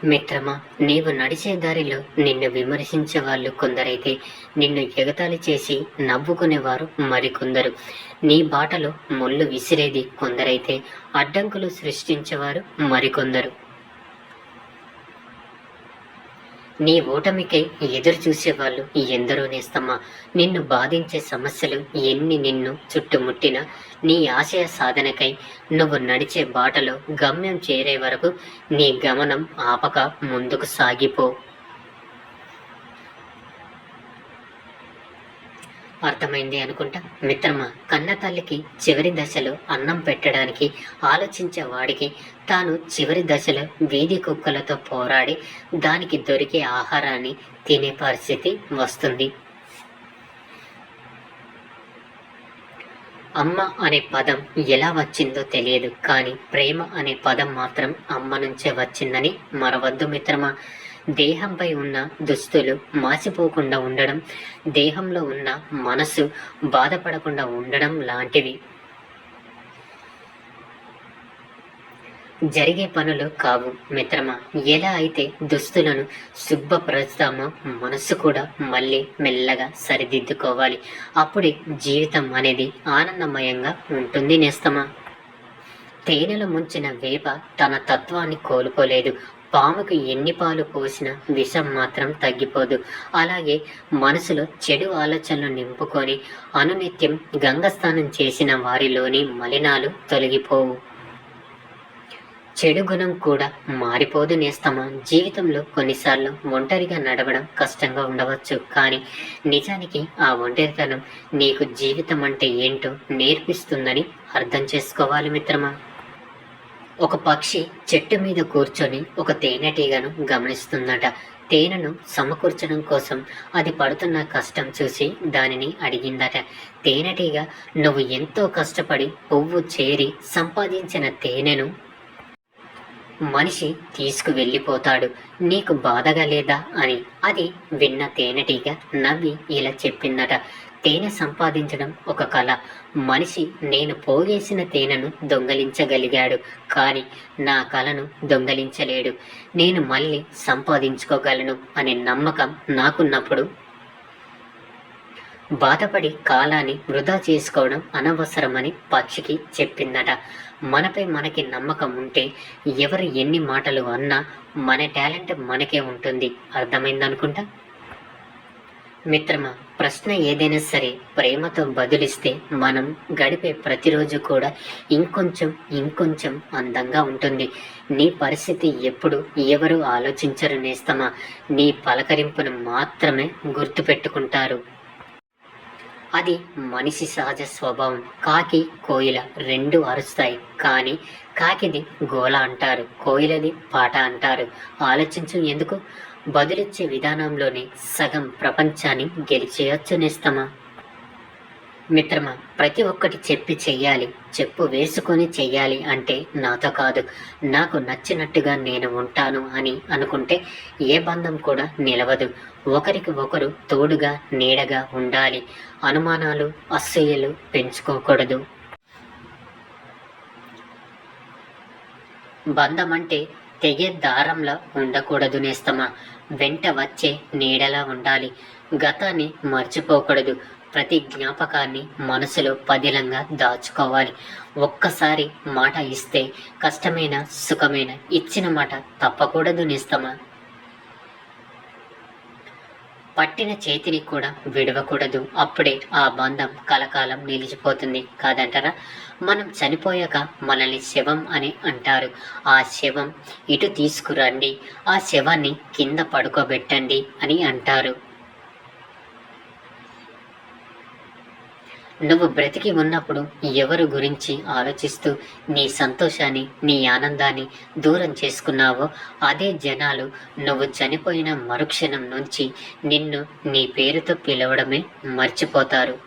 మిత్రమా, నీవు నడిచే దారిలో నిన్ను విమర్శించే వాళ్ళు కొందరైతే, నిన్ను ఎగతాళి చేసి నవ్వుకునేవారు మరికొందరు. నీ బాటలో ముళ్ళు విసిరేది కొందరైతే, అడ్డంకులు సృష్టించేవారు మరికొందరు. నీ ఓటమికై ఎదురు చూసేవాళ్ళు ఎందరో నేస్తమా. నిన్ను బాధించే సమస్యలు ఎన్ని నిన్ను చుట్టుముట్టినా, నీ ఆశయ సాధనకై నువ్వు నడిచే బాటలో గమ్యం చేరే వరకు నీ గమనం ఆపక ముందుకు సాగిపో. అర్థమైంది అనుకుంటా. మిత్రమా, కన్న తల్లికి చివరి దశలో అన్నం పెట్టడానికి ఆలోచించే వాడికి తాను చివరి దశలో వీధి కుక్కలతో పోరాడి దానికి దొరికే ఆహారాన్ని తినే పరిస్థితి వస్తుంది. అమ్మ అనే పదం ఎలా వచ్చిందో తెలియదు, కానీ ప్రేమ అనే పదం మాత్రం అమ్మ నుంచే వచ్చిందని మరవద్దు మిత్రమా. దేహంపై ఉన్న దుస్తులు మాసిపోకుండా ఉండడం, దేహంలో ఉన్న మనసు బాధపడకుండా ఉండడం లాంటివి జరిగే పనులు కావు మిత్రమా. ఎలా అయితే దుస్తులను శుభ్రపరుస్తామో, మనస్సు కూడా మళ్ళీ మెల్లగా సరిదిద్దుకోవాలి. అప్పుడే జీవితం అనేది ఆనందమయంగా ఉంటుంది నేస్తమా. తేనెలు ముంచిన వేప తన తత్వాన్ని కోల్పోలేదు. పాముకు ఎన్ని పాలు పోసినా విషం మాత్రం తగ్గిపోదు. అలాగే మనసులో చెడు ఆలోచనలు నింపుకొని అనునిత్యం గంగస్నానం చేసిన వారిలోని మలినాలు తొలగిపోవు. చెడు గుణం కూడా మారిపోదు నేస్తమా. జీవితంలో కొన్నిసార్లు ఒంటరిగా నడవడం కష్టంగా ఉండవచ్చు, కానీ నిజానికి ఆ ఒంటరితనం నీకు జీవితం అంటే ఏంటో నేర్పిస్తుందని అర్థం చేసుకోవాలి మిత్రమా. ఒక పక్షి చెట్టు మీద కూర్చొని ఒక తేనెటీగను గమనిస్తుందట. తేనెను సమకూర్చడం కోసం అది పడుతున్న కష్టం చూసి దానిని అడిగిందట. తేనెటీగ, నువ్వు ఎంతో కష్టపడి పువ్వు చేరి సంపాదించిన తేనెను మనిషి తీసుకువెళ్ళిపోతాడు, నీకు బాధగా లేదా అని. అది విన్న తేనెటీగ నవ్వి ఇలా చెప్పిందట, తేనె సంపాదించడం ఒక కళ. మనిషి నేను పోగేసిన తేనెను దొంగలించగలిగాడు, కానీ నా కళను దొంగలించలేడు. నేను మళ్ళీ సంపాదించుకోగలను అనే నమ్మకం నాకున్నప్పుడు బాధపడి కాలాన్ని వృధా చేసుకోవడం అనవసరమని పక్షికి చెప్పిందట. మనపై మనకి నమ్మకం ఉంటే ఎవరు ఎన్ని మాటలు అన్నా మన టాలెంట్ మనకే ఉంటుంది. అర్థమైందనుకుంటా మిత్రమా. ప్రశ్న ఏదైనా సరే ప్రేమతో బదులిస్తే మనం గడిపే ప్రతిరోజు కూడా ఇంకొంచెం ఇంకొంచెం అందంగా ఉంటుంది. నీ పరిస్థితి ఎప్పుడు ఎవరు ఆలోచించరు నేస్తమా. నీ పలకరింపును మాత్రమే గుర్తుపెట్టుకుంటారు. అది మనిషి సహజ స్వభావం. కాకి కోయిల రెండు అరుస్తాయి, కానీ కాకిది గోల అంటారు, కోయిలది పాట అంటారు. ఆలోచించు ఎందుకు. బదులిచ్చే విధానంలోనే సగం ప్రపంచాన్ని గెలిచేయొచ్చు నేస్తమా. మిత్రమా, ప్రతి ఒక్కటి చెప్పి చెయ్యాలి, చెప్పు వేసుకొని చెయ్యాలి అంటే నాతో కాదు, నాకు నచ్చినట్టుగా నేను ఉంటాను అని అనుకుంటే ఏ బంధం కూడా నిలవదు. ఒకరికి ఒకరు తోడుగా నీడగా ఉండాలి. అనుమానాలు అసూయలు పెంచుకోకూడదు. బంధం అంటే తెగే దారంలా ఉండకూడదు నేస్తమా. వెంట వచ్చే నీడలా ఉండాలి. గతాన్ని మర్చిపోకూడదు. ప్రతి జ్ఞాపకాన్ని మనసులో పదిలంగా దాచుకోవాలి. ఒక్కసారి మాట ఇస్తే కష్టమైన సుఖమైన ఇచ్చిన మాట తప్పకూడదు నేస్తమా. పట్టిన చేతిని కూడా విడవకూడదు. అప్పుడే ఆ బంధం కలకాలం నిలిచిపోతుంది కాదంటారా. మనం చనిపోయాక మనల్ని శవం అని అంటారు. ఆ శవం ఇటు తీసుకురండి, ఆ శవాన్ని కింద పడుకోబెట్టండి అని అంటారు. నువ్వు బ్రతికి ఉన్నప్పుడు ఎవరు గురించి ఆలోచిస్తూ నీ సంతోషాన్ని నీ ఆనందాన్ని దూరం చేసుకున్నావో అదే జనాలు నువ్వు చనిపోయిన మరుక్షణం నుంచి నిన్ను నీ పేరుతో పిలవడమే మర్చిపోతారు.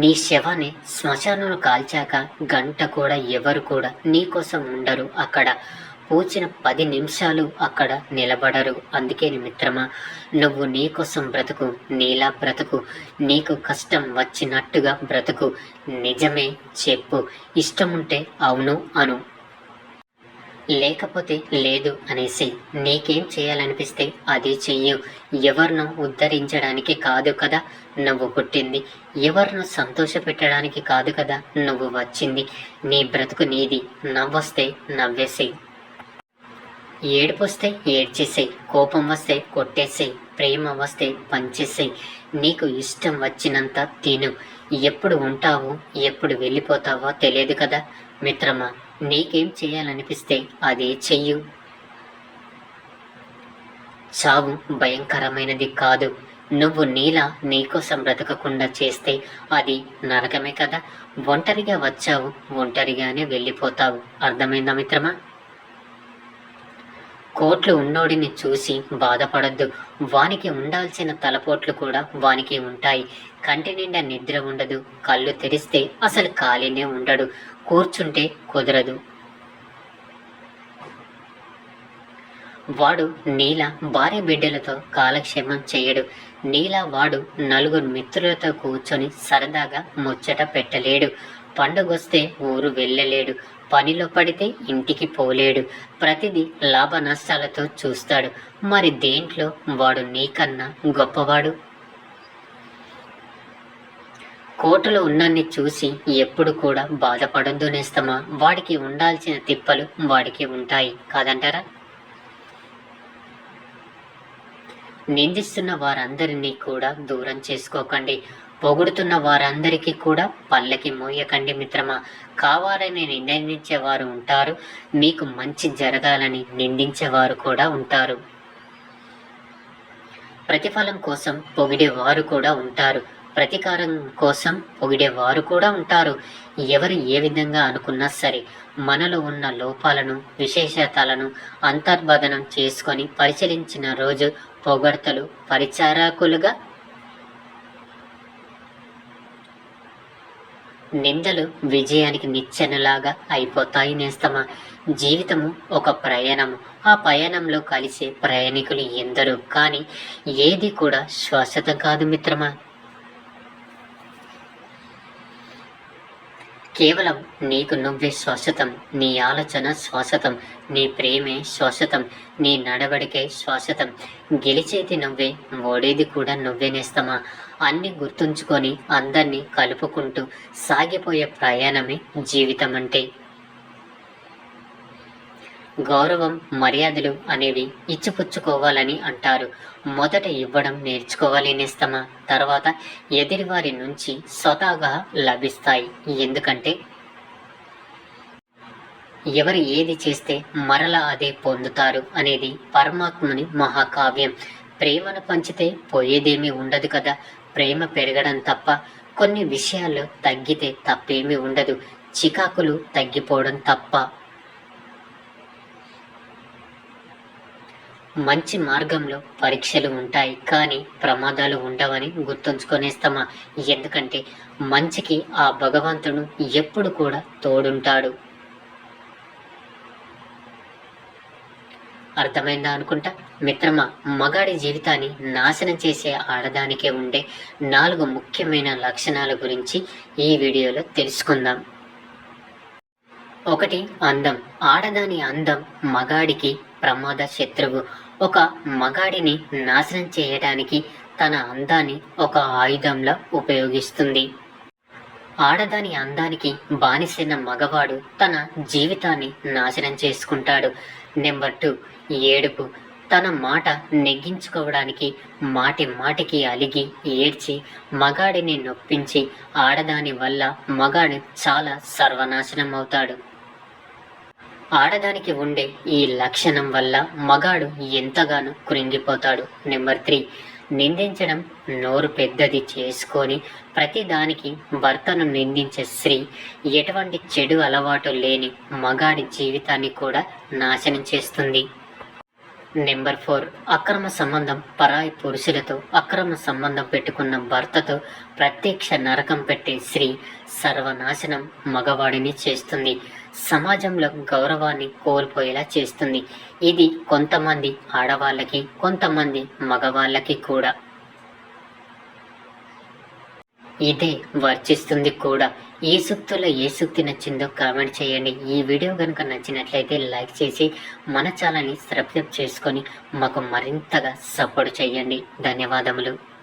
నీ శవాన్ని శ్మశానంలో కాల్చాక గంట కూడా ఎవరు కూడా నీకోసం ఉండరు. అక్కడ పూచిన 10 నిమిషాలు అక్కడ నిలబడరు. అందుకే మిత్రమా, నువ్వు నీకోసం బ్రతుకు, నీలా బ్రతుకు. నీకు కష్టం వచ్చినట్టుగా బ్రతుకు. నిజమే చెప్పు, ఇష్టముంటే అవును అను. లేకపోతే లేదు అనేసి. నీకేం చేయాలనిపిస్తే అది చెయ్యు. ఎవరినో ఉద్ధరించడానికి కాదు కదా నువ్వు పుట్టింది, ఎవరినో సంతోషపెట్టడానికి కాదు కదా నువ్వు వచ్చింది. నీ బ్రతుకు నీది. నవ్వొస్తే నవ్వేసేయ్, ఏడుపొస్తే ఏడ్చేసేయ్, కోపం వస్తే కొట్టేసేయ్, ప్రేమ వస్తే పంచేసేయ్. నీకు ఇష్టం వచ్చినంత తిను. ఎప్పుడు ఉంటావో ఎప్పుడు వెళ్ళిపోతావో తెలియదు కదా మిత్రమా. నీకేం చేయాలనిపిస్తే అదే చెయ్యు. చావు భయంకరమైనది కాదు. నువ్వు నీలా నీకోసం బ్రతకకుండా చేస్తే అది నరకమే కదా. ఒంటరిగా వచ్చావు, ఒంటరిగానే వెళ్ళిపోతావు. అర్థమైందా మిత్రమా? కోట్లు ఉన్నోడిని చూసి బాధపడద్దు. వానికి ఉండాల్సిన తలపోట్లు కూడా వానికి ఉంటాయి. కంటి నిండా నిద్ర ఉండదు. కళ్ళు తెరిస్తే అసలు ఖాళీనే ఉండడు. కూర్చుంటే కుదరదు. వాడు నీలా భార్య బిడ్డలతో కాలక్షేమం చేయడు. నీలా వాడు నలుగురు మిత్రులతో కూర్చొని సరదాగా ముచ్చట పెట్టలేడు. పండుగొస్తే ఊరు వెళ్ళలేడు. పనిలో పడితే ఇంటికి పోలేడు. ప్రతిదీ లాభ నష్టాలతో చూస్తాడు. మరి దేంట్లో వాడు నీకన్నా గొప్పవాడు? కోటలో ఉన్నన్ని చూసి ఎప్పుడు కూడా బాధపడొద్దు నేస్తమా. వాడికి ఉండాల్సిన తిప్పలు వాడికి ఉంటాయి కాదంటారా? నిందిస్తున్న వారందరినీ కూడా దూరం చేసుకోకండి. పొగుడుతున్న వారందరికీ కూడా పల్లకి మోయకండి మిత్రమా. కావాలని నిందించేవారు ఉంటారు. మీకు మంచి జరగాలని నిందించేవారు కూడా ఉంటారు. ప్రతిఫలం కోసం పొగిడేవారు కూడా ఉంటారు. ప్రతీకారం కోసం పొగిడేవారు కూడా ఉంటారు. ఎవరు ఏ విధంగా అనుకున్నా సరే మనలో ఉన్న లోపాలను విశేషతలను అంతర్బదనం చేసుకొని పరిశీలించిన రోజు పొగడ్తలు పరిచారకులుగా, నిందలు విజయానికి నిచ్చెనలాగా అయిపోతాయి నేస్తమా. జీవితము ఒక ప్రయాణము. ఆ ప్రయాణంలో కలిసే ప్రయాణికులు ఎందరో, కానీ ఏది కూడా శాశ్వతం కాదు మిత్రమా. కేవలం నీకు నువ్వే శాశ్వతం. నీ ఆలోచన శాశ్వతం. నీ ప్రేమే శాశ్వతం. నీ నడవడికే శాశ్వతం. గెలిచేది నువ్వే, ఓడేది కూడా నువ్వే నేస్తమా. అన్ని గుర్తుంచుకొని అందరినీ కలుపుకుంటూ సాగిపోయే ప్రయాణమే జీవితం అంటే. గౌరవం మర్యాదలు అనేవి ఇచ్చిపుచ్చుకోవాలని అంటారు. మొదట ఇవ్వడం నేర్చుకోవాలి నేస్తమా. తర్వాత ఎదుటివారి నుంచి స్వతహాగా లభిస్తాయి. ఎందుకంటే ఎవరు ఏది చేస్తే మరలా అదే పొందుతారు అనేది పరమాత్ముని మహాకావ్యం. ప్రేమను పంచితే పోయేదేమీ ఉండదు కదా. ప్రేమ పెరగడం తప్ప. కొన్ని విషయాల్లో తగ్గితే తప్పేమీ ఉండదు. చికాకులు తగ్గిపోవడం తప్ప. మంచి మార్గంలో పరీక్షలు ఉంటాయి, కానీ ప్రమాదాలు ఉండవని గుర్తుంచుకొనేస్తామా. ఎందుకంటే మంచికి ఆ భగవంతుడు ఎప్పుడు కూడా తోడుంటాడు. అర్థమైందా అనుకుంటా మిత్రమా. మగాడి జీవితాన్ని నాశనం చేసే ఆడదానికే ఉండే 4 ముఖ్యమైన లక్షణాల గురించి ఈ వీడియోలో తెలుసుకుందాం. 1. అందం. ఆడదాని అందం మగాడికి ప్రమాద శత్రువు. ఒక మగాడిని నాశనం చేయడానికి తన అందాన్ని ఒక ఆయుధంలా ఉపయోగిస్తుంది. ఆడదాని అందానికి బానిసైన మగవాడు తన జీవితాన్ని నాశనం చేసుకుంటాడు. నెంబర్ 2. ఏడుపు. తన మాట నెగ్గించుకోవడానికి మాటికి అలిగి ఏడ్చి మగాడిని నొప్పించి ఆడదాని వల్ల మగాడు చాలా సర్వనాశనం అవుతాడు. ఆడదానికి ఉండే ఈ లక్షణం వల్ల మగాడు ఎంతగానో కృంగిపోతాడు. నెంబర్ 3. నిందించడం. నోరు పెద్దది చేసుకొని ప్రతిదానికి భర్తను నిందించే స్త్రీ ఎటువంటి చెడు అలవాటు లేని మగాడి జీవితాన్ని కూడా నాశనం చేస్తుంది. నెంబర్ 4. అక్రమ సంబంధం. పరాయి పురుషులతో అక్రమ సంబంధం పెట్టుకున్న భర్తతో ప్రత్యక్ష నరకం పెట్టే స్త్రీ సర్వనాశనం మగవాడిని చేస్తుంది. సమాజంలో గౌరవాన్ని కోల్పోయేలా చేస్తుంది. ఇది కొంతమంది ఆడవాళ్ళకి, కొంతమంది మగవాళ్ళకి కూడా. ఇదే వర్చిస్తుంది కూడా. ఈ సూక్తుల్లో ఏ సూక్తి నచ్చిందో కామెంట్ చేయండి. ఈ వీడియో కనుక నచ్చినట్లయితే లైక్ చేసి మన ఛానల్ని సబ్స్క్రైబ్ చేసుకొని మాకు మరింతగా సపోర్ట్ చేయండి. ధన్యవాదములు.